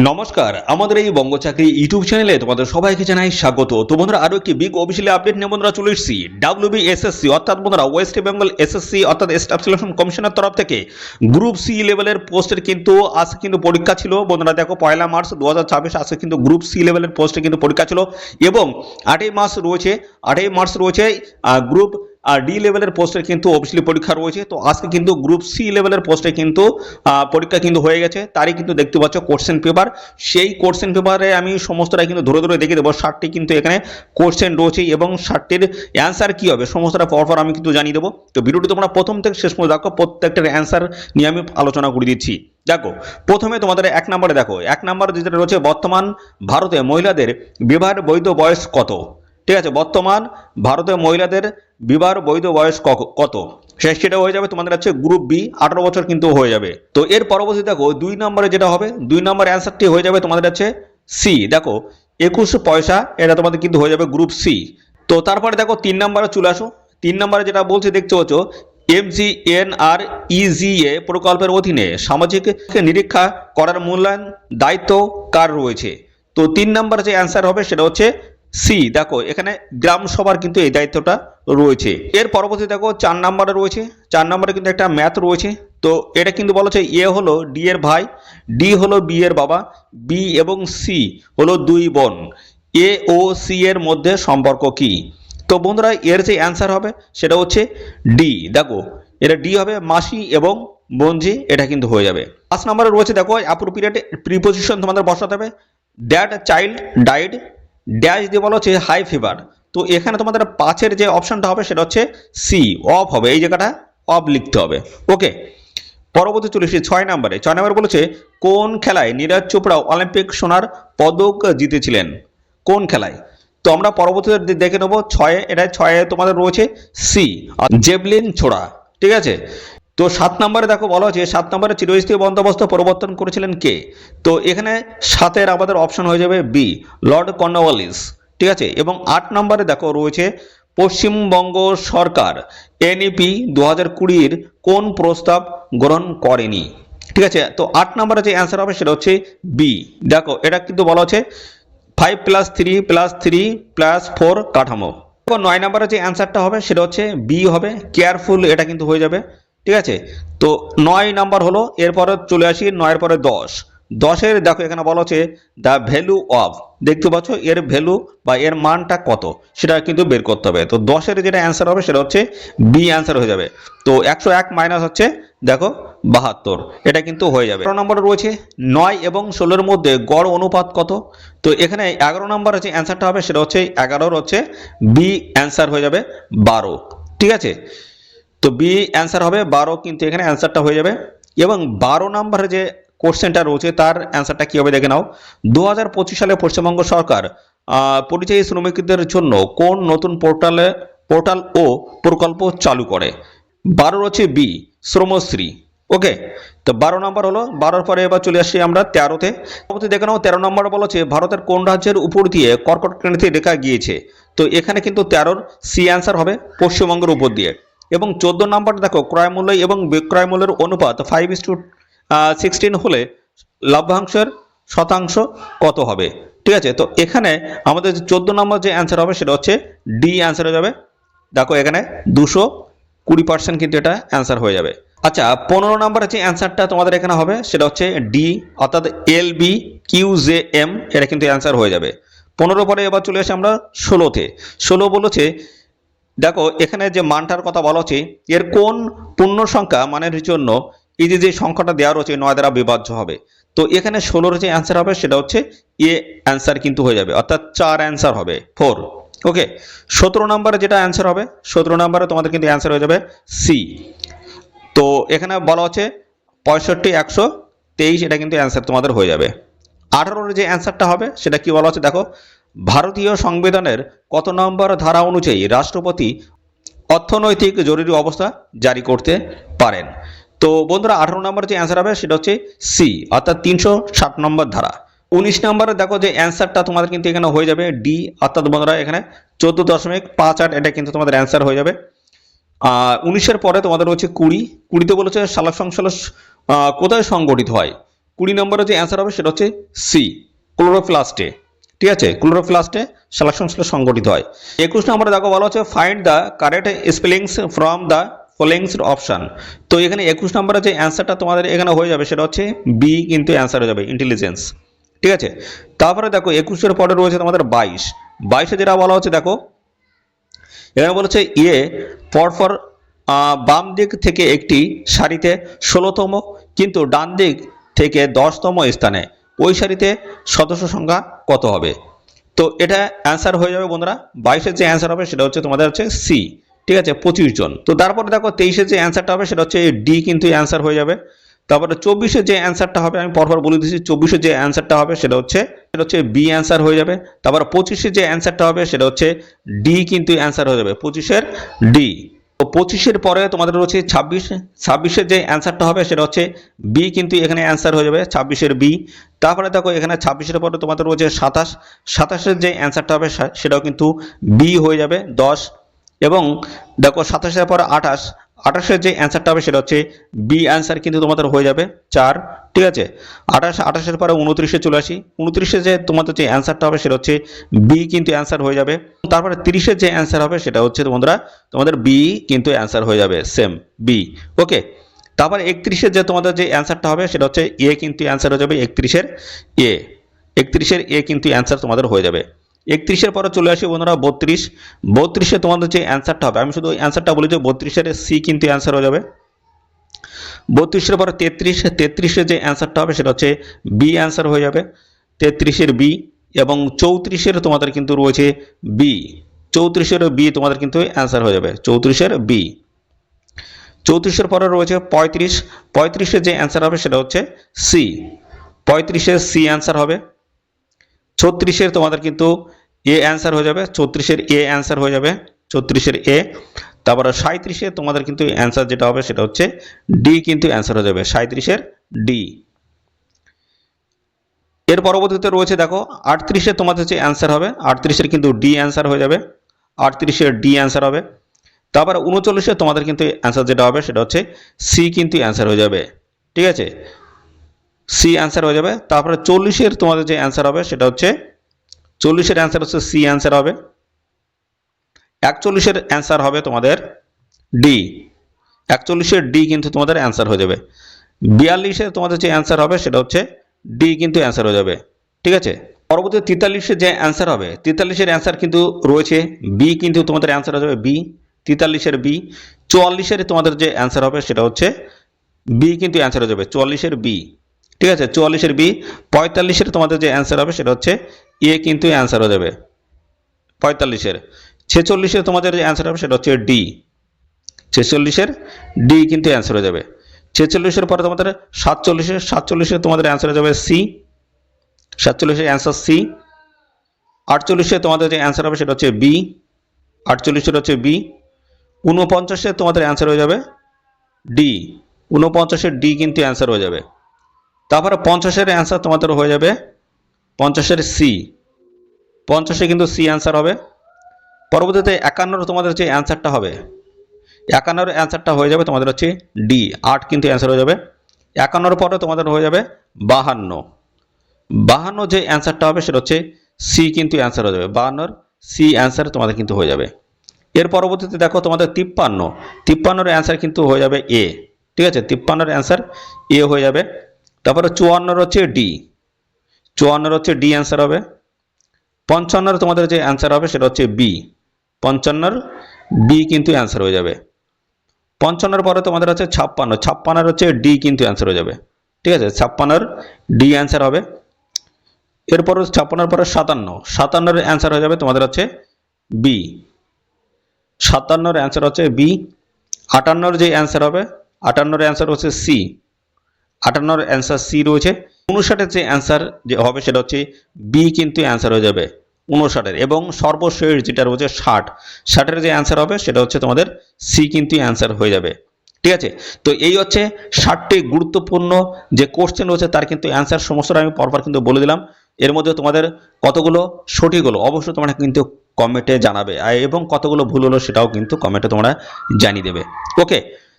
নমস্কার, আমাদের এই বঙ্গ চাকরি ইউটিউব চ্যানেলে তোমাদের সবাইকে জানাই স্বাগত। তো বন্ধুরা, আরো একটি বিগ অফিসিয়ালি আপডেট নিয়ে বন্ধুরা চলে এসেছি। WBSSC অর্থাৎ বন্ধুরা ওয়েস্ট বেঙ্গল এসএসসি অর্থাৎ স্টাফ সিলেকশন কমিশনের তরফ থেকে গ্রুপ সি লেভেলের পোস্টের কিন্তু আজকে কিন্তু পরীক্ষা ছিল। বন্ধুরা দেখো, 1 মার্চ 2026 আজকে কিন্তু গ্রুপ সি লেভেলের পোস্টে কিন্তু পরীক্ষা ছিল এবং 8 মার্চ রয়েছে গ্রুপ ডি লেভেলের পোস্টের কিন্তু অফিসিয়ালি পরীক্ষা রয়েছে। তো আজকে কিন্তু গ্রুপ সি লেভেলের পোস্টে কিন্তু পরীক্ষা কিন্তু হয়ে গেছে। তারই কিন্তু দেখতে পাচ্ছ কোশ্চেন পেপার। সেই কোশ্চেন পেপারে আমি সমস্তটা কিন্তু ধরে ধরে দেখিয়ে দেবো। 60টি কিন্তু এখানে কোশ্চেন রয়েছে এবং 60টির অ্যান্সার কী হবে সমস্তটা পরপর আমি কিন্তু জানিয়ে দেবো। তো ভিডিওটি তোমরা প্রথম থেকে শেষ পর্যন্ত দেখো, প্রত্যেকটার অ্যান্সার নিয়ে আমি আলোচনা করে দিচ্ছি। দেখো, প্রথমে তোমাদের 1 নম্বরে দেখো, 1 নম্বরে যেটা রয়েছে, বর্তমান ভারতে মহিলাদের বিবাহের বৈধ বয়স কত? ঠিক আছে, বর্তমান ভারতে মহিলাদের বিবাহের বৈধ বয়স কত? সেটা হয়ে যাবে তোমাদের আছে গ্রুপ বি, 18 বছর কিন্তু হয়ে যাবে। তো এর পরবর্তী দেখো 2 নম্বরে যেটা হবে, 2 নম্বর অ্যান্সারটি হয়ে যাবে তোমাদের আছে সি। দেখো, 21 পয়সা, এটা তোমাদের কিন্তু হয়ে যাবে গ্রুপ সি। তো তারপরে দেখো 3 নম্বরে চলে আসো। 3 নম্বরে যেটা বলছে দেখতে পাচ্ছ, MGNREGA প্রকল্পের অধীনে সামাজিক নিরীক্ষা করার মূল্যায়ন দায়িত্ব কার রয়েছে? তো 3 নম্বরে যে অ্যান্সার হবে সেটা হচ্ছে সি। দেখো, এখানে গ্রাম সভার কিন্তু এই দায়িত্বটা রয়েছে। এর পরবর্তী দেখো 4 নম্বরে রয়েছে, 4 নম্বরে কিন্তু একটা ম্যাথ রয়েছে। তো এটা কিন্তু বলা হচ্ছে এ হলো ডি এর ভাই, ডি হলো বি এর বাবা, বি এবং সি হলো 2 বোন, এ ও সি এর মধ্যে সম্পর্ক কি? তো বন্ধুরা, এর যে অ্যান্সার হবে সেটা হচ্ছে ডি। দেখো, এটা ডি হবে, মাসি এবং বোনজি, এটা কিন্তু হয়ে যাবে। 5 নম্বরে রয়েছে দেখো, অ্যাপ্রোপ্রিয়েট প্রিপোজিশন তোমাদের বসাতে হবে। দ্যাট চাইল্ড ডাইড ড্যাশ দিয়ে বলা হচ্ছে হাই ফিভার। তো এখানে তোমাদের 5-এর যে অপশনটা হবে সেটা হচ্ছে সি, অফ হবে, এই জায়গাটা অফ লিখতে হবে। ওকে, পরবর্তী চলে এসেছি 6 নম্বরে। 6 নম্বরে বলেছে, কোন খেলায় নীরজ চোপড়া অলিম্পিক সোনার পদক জিতেছিলেন? কোন খেলায়? তো আমরা পরবর্তীতে দেখে নেবো 6-এ, এটা 6-এ তোমাদের রয়েছে সি, জেভলিন ছোড়া। ঠিক আছে। তো 7 নম্বরে দেখো বলা হচ্ছে, 7 নম্বরে চিরস্থায়ী বন্দোবস্ত প্রবর্তন করেছিলেন কে? তো এখানে 7-এর আমাদের অপশন হয়ে যাবে বি, লর্ড কর্নওয়ালিস। ঠিক আছে। এবং 8 নম্বরে দেখো রয়েছে, পশ্চিমবঙ্গ সরকার NEP 2020-র কোন প্রস্তাব গ্রহণ করেনি? ঠিক আছে। তো 8 নম্বরে যে অ্যান্সার হবে সেটা হচ্ছে বি। দেখো, এটা কিন্তু বলা হচ্ছে 5+3+3+4 কাঠামো। 9 নম্বরে যে অ্যান্সারটা হবে সেটা হচ্ছে বি হবে, কেয়ারফুল, এটা কিন্তু হয়ে যাবে। ঠিক আছে। তো 9 নাম্বার হলো। এরপরে চলে আসি 9-এর পরে 10। 10-এর দেখো এখানে বলা হচ্ছে দ্য ভ্যালু অফ, দেখতে পাচ্ছ এর ভ্যালু বা এর মানটা কত সেটা কিন্তু বের করতে হবে। তো 10-এর যেটা অ্যান্সার হবে সেটা হচ্ছে বি অ্যান্সার হয়ে যাবে। তো 101 মাইনাস হচ্ছে দেখো 72, এটা কিন্তু হয়ে যাবে। 11 নম্বরে রয়েছে 9 এবং 16-এর মধ্যে গড় অনুপাত কত? তো এখানে 11 নম্বরে যে অ্যান্সারটা হবে সেটা হচ্ছে 11-র হচ্ছে বি অ্যান্সার হয়ে যাবে 12। ঠিক আছে। তো বি অ্যান্সার হবে 12, কিন্তু এখানে অ্যান্সারটা হয়ে যাবে। এবং 12 নম্বরে যে কোশ্চেনটা রয়েছে তার অ্যান্সারটা কী হবে দেখে নাও। 2025 সালে পশ্চিমবঙ্গ সরকার পরিযায়ী শ্রমিকদের জন্য কোন নতুন পোর্টাল ও প্রকল্প চালু করে? 12 হচ্ছে বি, শ্রমশ্রী। ওকে। তো 12 নম্বর হলো। 12-র পরে এবার চলে আসছি আমরা 13-তে। পরবর্তী দেখে নাও 13 নম্বরে বলা হচ্ছে, ভারতের কোন রাজ্যের উপর দিয়ে কর্কট ক্রান্তি রেখা গিয়েছে? তো এখানে কিন্তু 13-র সি অ্যান্সার হবে, পশ্চিমবঙ্গের উপর দিয়ে। এবং 14 নম্বর দেখো, ক্রয় মূল্য এবং বিক্রয় মূল্যের অনুপাত 5:16 হলে লভ্যাংশের শতাংশ কত হবে? ঠিক আছে। তো এখানে আমাদের 14 নম্বর যে অ্যান্সার হবে সেটা হচ্ছে ডি অ্যান্সার হয়ে যাবে। দেখো, এখানে 220% কিন্তু এটা অ্যান্সার হয়ে যাবে। আচ্ছা, 15 নম্বরের যে অ্যান্সারটা তোমাদের এখানে হবে সেটা হচ্ছে ডি, অর্থাৎ LBQJM, এটা কিন্তু অ্যান্সার হয়ে যাবে। 15 পরে এবার চলে আসি আমরা 16-তে। 16 বলেছে, দেখো এখানে যে মানটার কথা বলা হচ্ছে, এর কোন পূর্ণ সংখ্যা মানের জন্য এই যে সংখ্যাটা দেওয়া রয়েছে 9 দ্বারা বিভাজ্য হবে? তো এখানে 16-র যে অ্যান্সার হবে সেটা হচ্ছে এ অ্যান্সার কিন্তু হয়ে যাবে, অর্থাৎ 4 অ্যান্সার হবে 4। ওকে। 17 নম্বরে যেটা অ্যান্সার হবে, 17 নম্বরে তোমাদের কিন্তু অ্যান্সার হয়ে যাবে সি। তো এখানে বলা হচ্ছে 65,123, এটা কিন্তু অ্যান্সার তোমাদের হয়ে যাবে। 18-র যে অ্যান্সারটা হবে সেটা কি বলা হচ্ছে দেখো, ভারতীয় সংবিধানের কত নম্বর ধারা অনুযায়ী রাষ্ট্রপতি অর্থনৈতিক জরুরি অবস্থা জারি করতে পারেন? তো বন্ধুরা, 18 নম্বর যে অ্যান্সার হবে সেটা হচ্ছে সি, অর্থাৎ 360 নম্বর ধারা। 19 নম্বরে দেখো যে অ্যান্সারটা তোমাদের কিন্তু এখানে হয়ে যাবে ডি, অর্থাৎ বন্ধুরা এখানে 14.58, এটা কিন্তু তোমাদের অ্যান্সার হয়ে যাবে। 19-এর পরে তোমাদের রয়েছে 20। 20-তে বলেছে সালোক সংশ্লেষ কোথায় সংগঠিত হয়? 20 নম্বরে যে অ্যান্সার হবে সেটা হচ্ছে সি, ক্লোরোপ্লাস্টে। ঠিক আছে, ক্লোরোপ্লাস্টে সালোকসংশ্লেষ সংঘটিত হয়। 21 নম্বরে দেখো বলা হচ্ছে find the correct spellings from the followings option. তো এখানে 21 নম্বরে যে অ্যান্সারটা তোমাদের এখানে হয়ে যাবে সেটা হচ্ছে বি কিন্তু অ্যান্সার হয়ে যাবে, ইন্টেলিজেন্স। ঠিক আছে, তারপরে দেখো 21-এর পরে রয়েছে তোমাদের 22 যেটা বলা হচ্ছে দেখো এখানে বলেছে পরপর বাম দিক থেকে একটি সারিতে 16তম কিন্তু ডান দিক থেকে 10তম স্থানে ওই সারিতে সদস্য সংখ্যা কত হবে? তো এটা অ্যান্সার হয়ে যাবে বন্ধুরা, 22-এর যে অ্যান্সার হবে সেটা হচ্ছে তোমাদের হচ্ছে সি। ঠিক আছে, 25 জন। তো তারপরে দেখো 23-এর যে অ্যান্সারটা হবে সেটা হচ্ছে ডি কিন্তু অ্যান্সার হয়ে যাবে। তারপরে 24-এর যে অ্যান্সারটা হবে আমি পরপর বলে দিচ্ছি, 24-এর যে অ্যান্সারটা হবে সেটা হচ্ছে বি অ্যান্সার হয়ে যাবে। তারপর 25-এর যে অ্যান্সারটা হবে সেটা হচ্ছে ডি কিন্তু অ্যান্সার হয়ে যাবে, 25-এর ডি। তো 25-এর পরে তোমাদের রয়েছে 26-এর যে অ্যান্সারটা হবে সেটা হচ্ছে বি কিন্তু এখানে অ্যান্সার হয়ে যাবে, 26-এর বি। তারপরে দেখো এখানে 26-এর পরে তোমাদের রয়েছে 27-এর যে অ্যান্সারটা হবে সেটাও কিন্তু বি হয়ে যাবে, 10। এবং দেখো 27-এর পরে 28-এর যে অ্যান্সারটা হবে সেটা হচ্ছে বি অ্যান্সার কিন্তু তোমাদের হয়ে যাবে, 4। ঠিক আছে, 28-এর পরে 29-এ চলে আসি, 29-এ যে তোমাদের যে অ্যান্সারটা হবে সেটা হচ্ছে বি কিন্তু অ্যান্সার হয়ে যাবে। তারপরে 30-এর যে অ্যান্সার হবে সেটা হচ্ছে তোমাদের বি কিন্তু অ্যান্সার হয়ে যাবে, সেম বি। ওকে, তারপর 31-এর যে তোমাদের যে অ্যান্সারটা হবে সেটা হচ্ছে এ কিন্তু অ্যান্সার হয়ে যাবে, 31-এর এ। 31-এর এ কিন্তু অ্যান্সার তোমাদের হয়ে যাবে। 31-এর পরে চলে আসি বন্ধুরা 32-এ তোমাদের যে অ্যান্সারটা হবে আমি শুধু অ্যান্সারটা বলি যে 32-এর সি কিন্তু অ্যান্সার হয়ে যাবে। 32-এর পরে 33-এর যে অ্যান্সারটা হবে সেটা হচ্ছে বি অ্যান্সার হয়ে যাবে, 33-এর বি। এবং 34-এর তোমাদের কিন্তু রয়েছে বি, 34-এর বি তোমাদের কিন্তু অ্যান্সার হয়ে যাবে, 34-এর বি। 34-এর পরে রয়েছে 35-এর যে অ্যান্সার হবে সেটা হচ্ছে সি, 35-এর সি অ্যান্সার হবে। 36-এর তোমাদের কিন্তু এ অ্যান্সার হয়ে যাবে, 36-এর এ অ্যান্সার হয়ে যাবে, 36-এর এ। তারপরে 37-এ তোমাদের কিন্তু অ্যান্সার যেটা হবে সেটা হচ্ছে ডি কিন্তু অ্যান্সার হয়ে যাবে, 37-এর ডি। এর পরবর্তীতে রয়েছে দেখো 38-এ তোমাদের যে অ্যান্সার হবে 38-এর কিন্তু ডি অ্যান্সার হয়ে যাবে, 38-এর ডি অ্যান্সার হবে। তারপরে 39-এ তোমাদের কিন্তু অ্যান্সার যেটা হবে সেটা হচ্ছে সি কিন্তু অ্যান্সার হয়ে যাবে। ঠিক আছে, সি অ্যান্সার হয়ে যাবে। তারপরে 40-এর তোমাদের যে অ্যান্সার হবে সেটা হচ্ছে 40-এর অ্যান্সার হচ্ছে সি অ্যান্সার হবে। 41-এর অ্যান্সার হবে তোমাদের ডি, 41-এর ডি কিন্তু তোমাদের অ্যান্সার হয়ে যাবে। 42-এর তোমাদের যে অ্যান্সার হবে সেটা হচ্ছে ডি কিন্তু অ্যান্সার হয়ে যাবে। ঠিক আছে, পরবর্তী 43-এর যে অ্যান্সার হবে 43-এর অ্যান্সার কিন্তু রয়েছে বি কিন্তু তোমাদের অ্যান্সার হয়ে যাবে, বি, 43-এর বি। 44-এর তোমাদের যে অ্যান্সার হবে সেটা হচ্ছে বি কিন্তু অ্যান্সার হয়ে যাবে, 44-এর বি। ঠিক আছে, 44-এর বি। 45-এর তোমাদের যে অ্যান্সার হবে সেটা হচ্ছে এ কিন্তু অ্যান্সার হয়ে যাবে, 45-এর। 46-এর তোমাদের যে অ্যান্সার হবে সেটা হচ্ছে ডি, 46-এর ডি কিন্তু অ্যান্সার হয়ে যাবে। 46-এর পরে তোমাদের 47-এর তোমাদের অ্যান্সার হয়ে যাবে সি, 47-এর অ্যান্সার সি। 48-এর তোমাদের যে অ্যান্সার হবে সেটা হচ্ছে বি, 48-এর হচ্ছে বি। 49-এর তোমাদের অ্যান্সার হয়ে যাবে ডি, 49-এর ডি কিন্তু অ্যান্সার হয়ে যাবে। তারপরে 50-এর অ্যান্সার তোমাদের হয়ে যাবে 50-এর সি, 50-এ কিন্তু সি অ্যান্সার হবে। পরবর্তীতে 51-এর তোমাদের যে অ্যান্সারটা হবে 51-এর অ্যান্সারটা হয়ে যাবে তোমাদের হচ্ছে ডি, 8 কিন্তু অ্যান্সার হয়ে যাবে। 51-এর পরে তোমাদের হয়ে যাবে 52 যে অ্যান্সারটা হবে সেটা হচ্ছে সি কিন্তু অ্যান্সার হয়ে যাবে, 52-এর সি অ্যান্সার তোমাদের কিন্তু হয়ে যাবে। এর পরবর্তীতে দেখো তোমাদের 53-এর অ্যান্সার কিন্তু হয়ে যাবে এ। ঠিক আছে, 53-এর অ্যান্সার এ হয়ে যাবে। তারপরে 54-এর হচ্ছে ডি, 54-এর হচ্ছে ডি অ্যান্সার হবে। 55-এর তোমাদের যে অ্যান্সার হবে সেটা হচ্ছে বি, 55-এর বি কিন্তু অ্যান্সার হয়ে যাবে। 55-এর পরে তোমাদের হচ্ছে 56-এর হচ্ছে ডি কিন্তু অ্যান্সার হয়ে যাবে। ঠিক আছে, 56-এর ডি অ্যান্সার হবে। এরপর 56-এর পরে 57-এর অ্যান্সার হয়ে যাবে তোমাদের হচ্ছে বি, 57-এর অ্যান্সার হচ্ছে বি। 58-এর যে অ্যান্সার হবে 58-এর অ্যান্সার হচ্ছে সি, 58-এর অ্যান্সার সি রয়েছে। 59-এর যে অ্যান্সার যে হবে সেটা হচ্ছে বি কিন্তু অ্যান্সার হয়ে যাবে 59-এর। এবং সর্বশেষ যেটা রয়েছে 60-এর যে অ্যান্সার হবে সেটা হচ্ছে তোমাদের সি কিন্তু অ্যান্সার হয়ে যাবে। ঠিক আছে, তো এই হচ্ছে 60টি গুরুত্বপূর্ণ যে কোশ্চেন রয়েছে তার কিন্তু অ্যান্সার সমস্তটা আমি পরপর কিন্তু বলে দিলাম। এর মধ্যে তোমাদের কতগুলো সঠিক হলো অবশ্যই তোমরা কিন্তু কমেন্টে জানাবে, এবং কতগুলো ভুল হলো সেটাও কিন্তু কমেন্টে তোমরা জানিয়ে দেবে। ওকে,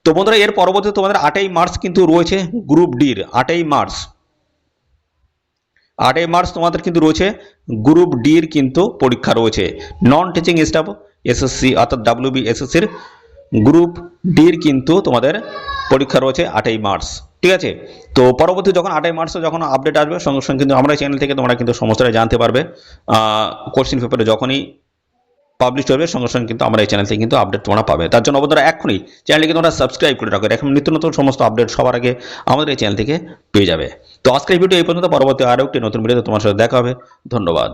তো বন্ধুরা এর পরবর্তীতে তোমাদের 8ই মার্চ কিন্তু রয়েছে গ্রুপ ডির, 8ই মার্চ 8ই মার্চ তোমাদের কিন্তু রয়েছে গ্রুপ ডির কিন্তু পরীক্ষা রয়েছে, নন টিচিং স্টাফ এসএসসি অর্থাৎ WBSSCর গ্রুপ ডির কিন্তু তোমাদের পরীক্ষা রয়েছে 8ই মার্চ। ঠিক আছে, তো পরবর্তী যখন 8ই মার্চে যখন আপডেট আসবে সঙ্গে সঙ্গে কিন্তু আমরা চ্যানেল থেকে তোমরা কিন্তু সমস্তটা জানতে পারবে। কোশ্চেন পেপারে যখনই পাবলিশ হবে সঙ্গে সঙ্গে কিন্তু আমরা এই চ্যানেল থেকে কিন্তু আপডেট তোমরা পাবে। তার জন্য বন্ধুরা এখনই চ্যানেলকে তোমরা সাবস্ক্রাইব করে রাখো, এখন নিত্য নতুন সমস্ত আপডেট সবার আগে আমাদের এই চ্যানেল থেকে পেয়ে যাবে। তো আজকের ভিডিও এই পর্যন্ত, পরবর্তী আরও একটি নতুন ভিডিওতে তোমার সাথে দেখা হবে। ধন্যবাদ।